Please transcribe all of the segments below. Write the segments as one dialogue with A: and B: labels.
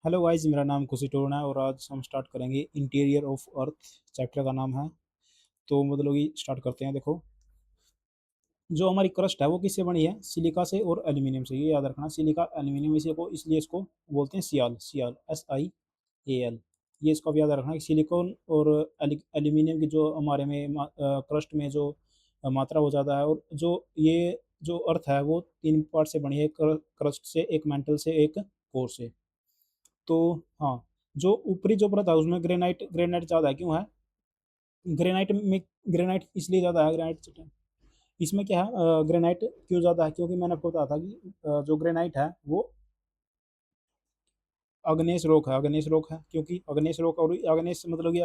A: Hello guys, मेरा नाम खुशी टोना है और आज हम स्टार्ट करेंगे इंटीरियर ऑफ अर्थ। चैप्टर का नाम है। तो मतलब कि स्टार्ट करते हैं। देखो, जो हमारी क्रस्ट है वो किससे बनी है? सिलिका से और एल्यूमिनियम से। ये याद रखना, सिलिका एल्यूमिनियम, इसे को इसलिए इसको बोलते हैं सियाल। सियाल, SiAl। ये इसको भी याद रखना कि सिलिकॉन और एल्यूमिनियम की जो हमारे में क्रस्ट में जो मात्रा हो ज़्यादा है। और जो ये जो अर्थ है वो तीन पार्ट से बनी है, क्रस्ट से, एक मेंटल से, एक कोर से। तो हाँ, जो ऊपरी जो परत है उसमें ग्रेनाइट ग्रेनाइट ज़्यादा है। क्यों है ग्रेनाइट में? ग्रेनाइट इसलिए ज़्यादा है, ग्रेनाइट इसमें क्या है, ग्रेनाइट क्यों ज़्यादा है? क्योंकि मैंने आपको बताया था कि जो ग्रेनाइट है वो अग्नेय रोक है। अग्नेय रोक है क्योंकि अग्नेय रोक, और अग्नेय मतलब कि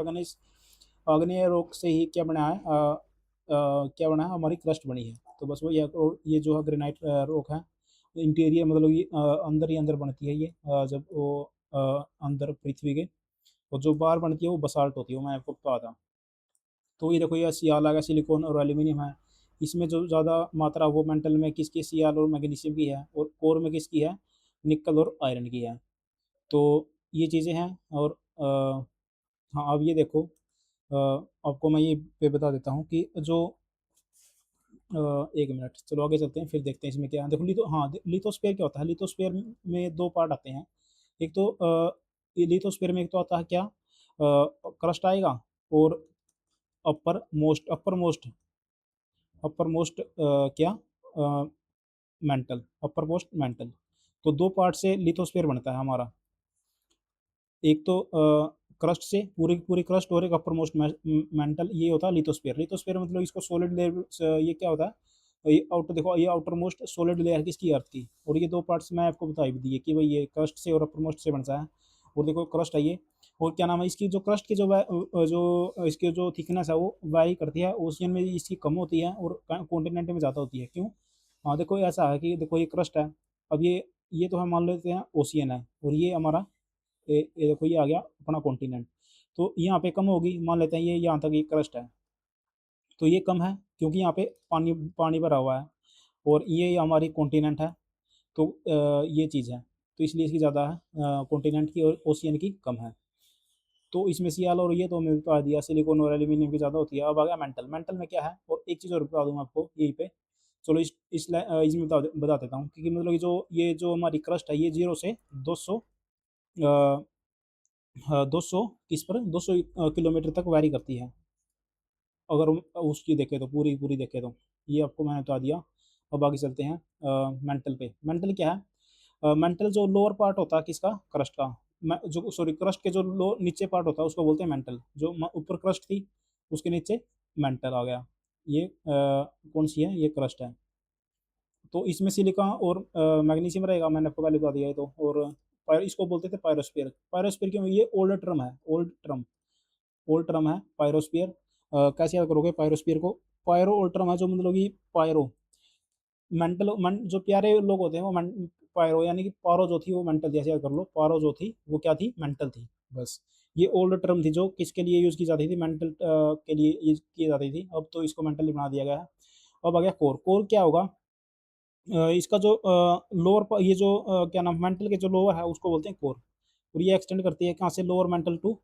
A: अग्नेय रोक से ही क्या बना है, क्या बना है, हमारी क्रस्ट बनी है। तो बस वही है। और ये जो है ग्रेनाइट रॉक है, इंटीरियर मतलब ये अंदर ही अंदर बनती है। ये जब वो अंदर पृथ्वी के, और जो बाहर बनती है वो बसाल्ट होती है, वो मैं आपको बता था। तो ये देखो, ये सियाल आ गया, सिलिकॉन और एल्यूमिनियम है। इसमें जो ज़्यादा मात्रा वो मेंटल में किसकी? सियाल और मैग्नीशियम की है। और कोर में किसकी है? निकल और आयरन की है। तो ये चीज़ें हैं। और हाँ, अब ये देखो, आपको मैं ये पे बता देता हूँ कि जो 1 मिनट, चलो आगे चलते हैं, फिर देखते हैं इसमें क्या है। देखो, हाँ, लिथोस्फीयर क्या होता है? लिथोस्फीयर में दो पार्ट आते हैं। एक तो ये लिथोस्फीयर में एक तो आता है क्या, क्रस्ट आएगा, और अपर मोस्ट क्या, मेंटल, अपर मोस्ट मेंटल। तो दो पार्ट से लिथोस्फीयर बनता है हमारा। एक तो क्रस्ट से पूरी पूरी क्रस्ट, और एक अपर मोस्ट मेंटल। ये होता है लिथोस्फीयर। लिथोस्फीयर मतलब इसको सॉलिड लेयर, ये क्या होता है, ये आउटर देखो, ये आउटर मोस्ट सॉलिड लेयर किसकी? अर्थ की। और ये दो पार्ट्स मैं आपको बता भी दिए कि भाई ये क्रस्ट से और अपर मोस्ट से बनता है। और देखो क्रस्ट है ये। और क्या नाम है इसकी? जो क्रस्ट की जो इसकी जो थिकनेस है वो वारी करती है। ओशियन में इसकी कम होती है और कॉन्टिनेंट में ज़्यादा होती है। क्यों? हाँ, देखो ऐसा है कि देखो, ये क्रस्ट है। अब ये तो हम मान लेते हैं ओशियन है, और ये हमारा, ये देखो, ये आ गया अपना कॉन्टिनेंट। तो यहाँ पे कम होगी, मान लेते हैं ये यहाँ तक ये क्रस्ट है। तो ये कम है क्योंकि यहाँ पे पानी पानी भरा हुआ है। और ये हमारी कॉन्टिनेंट है। तो ये चीज़ है। तो इसलिए इसकी ज़्यादा है कॉन्टिनेंट की, और ओशियन की कम है। तो इसमें सियाल और ये तो मैं बता दिया, सिलिकॉन और एल्यूमिनियम की ज़्यादा होती है। अब आ गया मेंटल। मेंटल में क्या है? और एक चीज़ और बता दूँ आपको यहीं पे। चलो इसमें बता देता हूँ, क्योंकि मतलब ये जो हमारी क्रस्ट है ये 0 से 200, हाँ, 200 किस पर 200 किलोमीटर तक वैरी करती है। अगर उसकी देखें तो, पूरी पूरी देखें तो, ये आपको मैंने बता दिया। अब आगे चलते हैं मेंटल पे। मेंटल क्या है? मेंटल जो लोअर पार्ट होता है किसका? क्रस्ट का। जो सॉरी, क्रस्ट के जो लो नीचे पार्ट होता है उसको बोलते हैं मेंटल। जो ऊपर क्रस्ट थी उसके नीचे मेंटल आ गया। ये कौन सी है? ये क्रस्ट है। तो इसमें सिलिका और मैग्नीशियम रहेगा, मैंने आपको पहले बता दिया है। तो और इसको बोलते थे पायरोस्फीयर। पायरोस्फीयर क्यों? ये ओल्ड टर्म है, ओल्ड टर्म है पायरोस्फीयर। कैसे याद करोगे पायरोस्फीयर को? पायरो ओल्ड टर्म है, जो मतलब कि पायरो जो प्यारे लोग होते हैं वो पायरो, यानी कि पारो जो थी वो मेंटल थी। ऐसे याद कर लो, पारो जो थी वो क्या थी? मेंटल थी। बस, ये ओल्ड टर्म थी जो किसके लिए यूज़ की जाती थी? मेंटल के लिए यूज की जाती थी। अब तो इसको मेंटली बना दिया गया है। अब आ गया कोर। कोर क्या होगा? इसका जो लोअर, ये जो क्या नाम, मेंटल के जो लोअर है उसको बोलते हैं कोर। और ये एक्सटेंड करती है कहाँ से? Lower mantle to,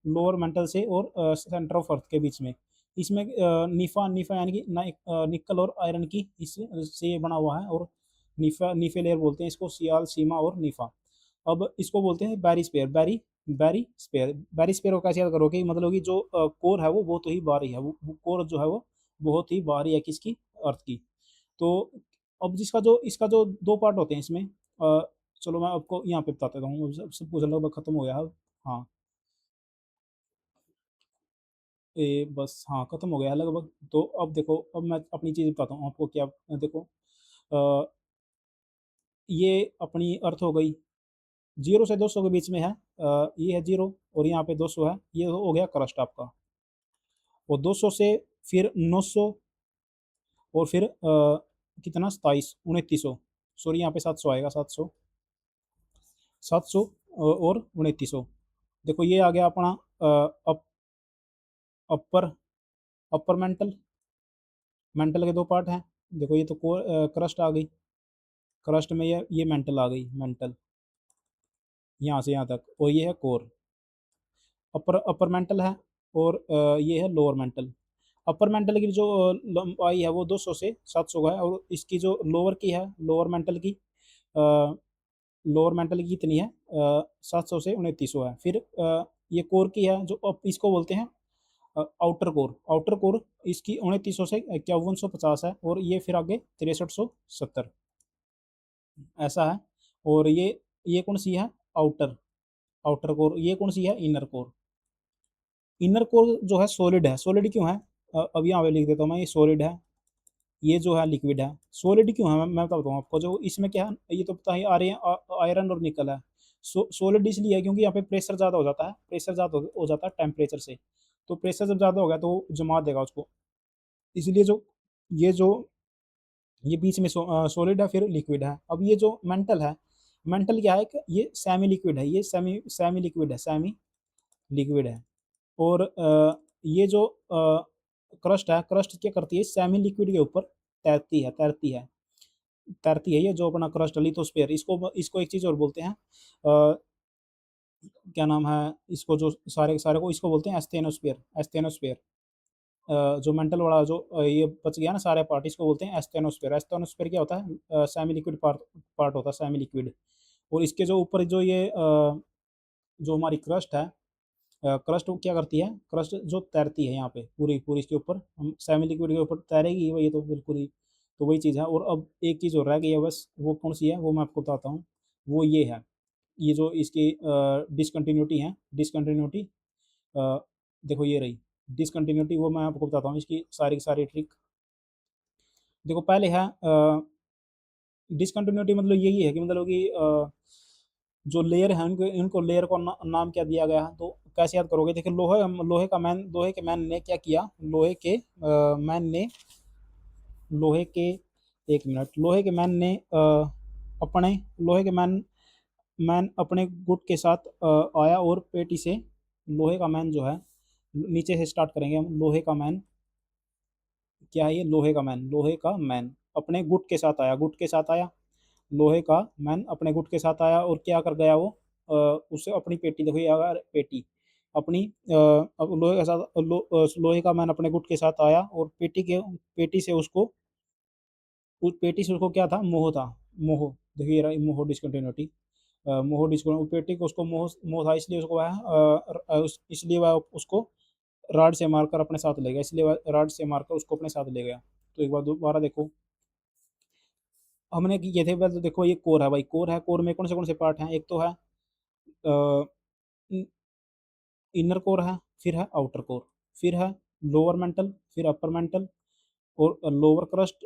A: lower mantle से और सेंटर ऑफ अर्थ के बीच में। इसमें निफा निफा यानी कि निकल और आयरन की इस से ये बना हुआ है। और निफे लेयर बोलते हैं इसको, सियाल, सीमा और निफा। अब इसको बोलते हैं बैरिस्फीयर। बैरिस्फीयर को कैसे याद करोगे? मतलब कि जो कोर है वो बहुत ही बाहरी है। वो कोर जो है वो बहुत ही बाहरी है किसकी? अर्थ की। तो अब इसका जो दो पार्ट होते हैं इसमें, चलो मैं आपको यहाँ पे बता देता हूँ। सब कुछ लगभग खत्म हो गया अब। हाँ, ये बस, हाँ, खत्म हो गया है लगभग। तो अब देखो, अब मैं अपनी चीज़ बताता हूँ आपको। क्या देखो, अ, ये अपनी अर्थ हो गई, 0 से 200 के बीच में है। ये है 0, और यहाँ पे 200 है। ये हो गया क्रस्ट आपका। और 200 से फिर 900, और फिर कितना, 27, 2900, सॉरी यहाँ पे 700 आएगा, 700 और 2900। देखो, ये आ गया अपना अप, अपर अपर मेंटल। मेंटल के दो पार्ट हैं। देखो, ये तो क्रस्ट आ गई। क्रस्ट में ये मेंटल आ गई, मेंटल। यहाँ से यहाँ तक, और ये है कोर। अपर अपर मेंटल है, और ये है लोअर मेंटल। अपर मेंटल की जो लंबाई है वो 200 से 700 का है, और इसकी जो लोअर की है, लोअर मेंटल की लोअर मेंटल की कितनी है, 700 से 2900 है। फिर ये कोर की है जो अब इसको बोलते हैं आउटर कोर। आउटर कोर इसकी 2900 से 5150 है, और ये फिर आगे 6370 ऐसा है। और ये कौन सी है, आउटर आउटर कोर। ये कौन सी है, इनर कोर। इनर कोर जो है सॉलिड है। सॉलिड क्यों है, अब यहाँ पे लिख देता हूँ मैं, ये सॉलिड है, ये जो है लिक्विड है। सॉलिड क्यों है, मैं बताता हूँ आपको। जो इसमें क्या है, ये तो पता ही आ रही है, आयरन और निकल है। सॉलिड इसलिए है क्योंकि यहाँ पे प्रेशर ज़्यादा हो जाता है, प्रेशर ज़्यादा हो जाता है टेम्परेचर से। तो प्रेशर जब ज़्यादा होगा तो वो जमा देगा उसको, इसलिए जो ये ये बीच में सॉलिड है, फिर लिक्विड है। अब ये जो मेंटल है, मेंटल क्या है कि ये सेमी लिक्विड है, ये सेमी सेमी लिक्विड है, सेमी लिक्विड है। और ये जो क्रस्ट है, क्रस्ट क्या करती है, सेमी लिक्विड के ऊपर तैरती है ये जो अपना क्रस्ट लिथोस्फीयर। इसको इसको एक चीज़ और बोलते हैं, क्या नाम है, इसको जो सारे के सारे को इसको बोलते हैं एस्थेनोस्फीयर। एस्थेनोस्फीयर जो मेंटल वाला जो ये बच गया ना सारे पार्ट, इसको बोलते हैं एस्थेनोस्फीयर। एस्थेनोस्फीयर क्या होता है, सेमी लिक्विड पार्ट पार्ट होता है, सेमी लिक्विड। और इसके जो ऊपर जो ये जो हमारी क्रस्ट है, क्रस्ट क्या करती है, क्रस्ट जो तैरती है यहाँ पे पूरी पूरी इसके ऊपर, हम सेमी लिक्विड के ऊपर तैरेगी वही तो बिल्कुल ही। तो वही चीज़ है। और अब एक चीज़ और रह गई है बस, वो कौन सी है वो मैं आपको बताता हूँ। वो ये है, ये जो इसकी डिसकंटिन्यूटी है, डिसकंटिन्यूटी देखो ये रही डिसकंटिन्यूटी, वो मैं आपको बताता हूँ इसकी सारी की सारी ट्रिक। देखो पहले है डिसकंटिन्यूटी, मतलब यही है कि मतलब कि जो लेयर है उनको इनको लेयर को नाम क्या दिया गया है। तो कैसे याद करोगे, देखिए लोहे के मैन ने क्या किया, मैन ने लोहे के एक मिनट, लोहे के मैन ने अपने लोहे के मैन अपने गुट के साथ आया, और पेटी से लोहे का मैन जो है, नीचे से स्टार्ट करेंगे हम। लोहे का मैन क्या है, ये लोहे का मैन अपने गुट के साथ आया, गुट के साथ आया। लोहे का मैन अपने गुट के साथ आया, और क्या कर गया वो, उसे अपनी पेटी, देखो ये अगर पेटी अपनी अब लोहे के साथ लोहे का मैन अपने गुट के साथ आया, और पेटी से उसको उस पेटी से उसको क्या था, मोह था। मोह, देखिए ये रहा मोह डिस्कंटिन्यूटी। मोह डिस्कंटिन्यूटी, पेटी को उसको मोह मोह था, इसलिए उसको वह इसलिए वह उसको राड से मारकर अपने साथ ले गया, इसलिए वह राड से मारकर उसको अपने साथ ले गया। तो एक बार दोबारा देखो, हमने किए थे पहले तो देखो, ये कोर है भाई, कोर है। कोर में कौन से पार्ट हैं, एक तो है इनर कोर है, फिर है आउटर कोर, फिर है लोअर मेंटल, फिर अपर मेंटल, और लोअर क्रस्ट,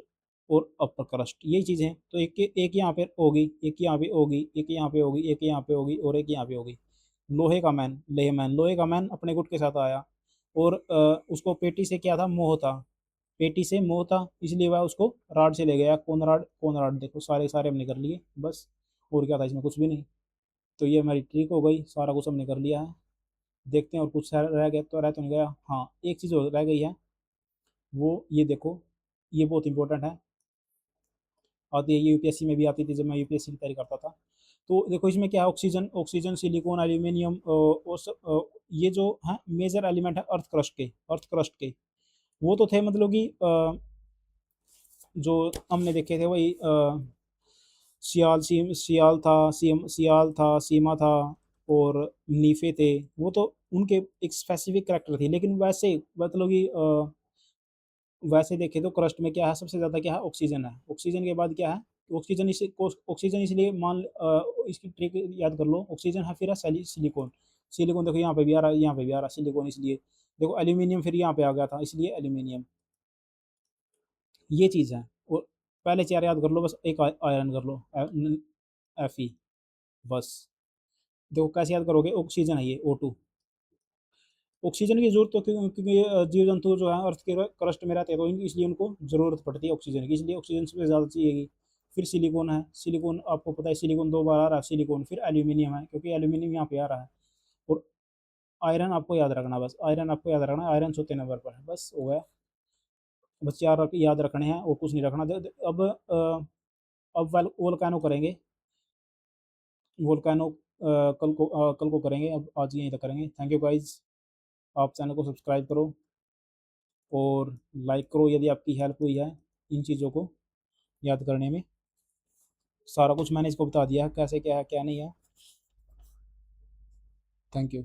A: और अपर क्रस्ट, यही चीज़ें हैं। तो एक यहाँ पे होगी, एक यहाँ पे होगी, एक यहाँ पे होगी, एक यहाँ पे होगी, और एक यहाँ पे होगी। लोहे का मैन अपने गुट के साथ आया, और उसको पेटी से क्या था, मोह था। पेटी से मोह था, इसलिए वह उसको राड से ले गया। कौन राड, देखो सारे सारे हमने कर लिए बस। और क्या था इसमें, कुछ भी नहीं। तो ये हमारी ट्रिक हो गई, सारा कुछ हमने कर लिया है। देखते हैं और कुछ रह गया तो रह तो नहीं गया। हाँ, एक चीज़ और रह गई है, वो ये देखो, ये बहुत इंपॉर्टेंट है, आती है ये यूपीएससी में भी आती थी जब मैं यूपीएससी की तैयारी करता था। तो देखो इसमें क्या है, ऑक्सीजन ऑक्सीजन सिलिकॉन एल्यूमिनियम, और ये जो है मेजर एलिमेंट है अर्थ क्रस्ट के। वो तो थे मतलब कि जो हमने देखे थे वही सियाल था, सीमा था, और नीफे थे। वो तो उनके एक स्पेसिफिक करेक्टर थे, लेकिन वैसे मतलब कि वैसे देखें तो क्रस्ट में क्या है, सबसे ज़्यादा क्या है, ऑक्सीजन है। ऑक्सीजन के बाद क्या है, ऑक्सीजन इसलिए इसकी ट्रिक याद कर लो, ऑक्सीजन है, फिर है सिलिकॉन। सिलिकॉन देखो यहाँ पे भी आ रहा है, यहाँ पे भी आ रहा है सिलिकॉन, इसलिए देखो एल्यूमिनियम फिर यहाँ पे आ गया था, इसलिए एल्यूमिनियम। ये चीज़ है। और पहले चार याद कर लो बस, एक आयरन कर लो, Fe, बस। देखो कैसे याद करोगे, ऑक्सीजन है ये O2। ऑक्सीजन की जरूरत तो क्योंकि जीव जंतु जो है अर्थ के क्रस्ट में रहते हैं, तो इसलिए उनको जरूरत पड़ती है ऑक्सीजन की, इसलिए ऑक्सीजन सबसे ज़्यादा चाहिएगी। फिर सिलिकॉन है, सिलिकॉन आपको पता है, सिलिकॉन दो बार आ रहा है सिलिकॉन। फिर एल्यूमिनियम है, क्योंकि एल्यूमिनियम यहाँ पे आ रहा है। और आयरन आपको याद रखना, बस आयरन आपको याद रखना, आयरन चौथे नंबर पर है, बस हो गया। बस चार याद रखने हैं और कुछ नहीं रखना। अब वोल्केनो करेंगे, वोल्केनो कल को करेंगे। अब आज यहीं तक करेंगे। Thank you guys. आप चैनल को सब्सक्राइब करो और लाइक करो यदि आपकी हेल्प हुई है इन चीज़ों को याद करने में। सारा कुछ मैंने इसको बता दिया है कैसे क्या है क्या नहीं है। Thank you.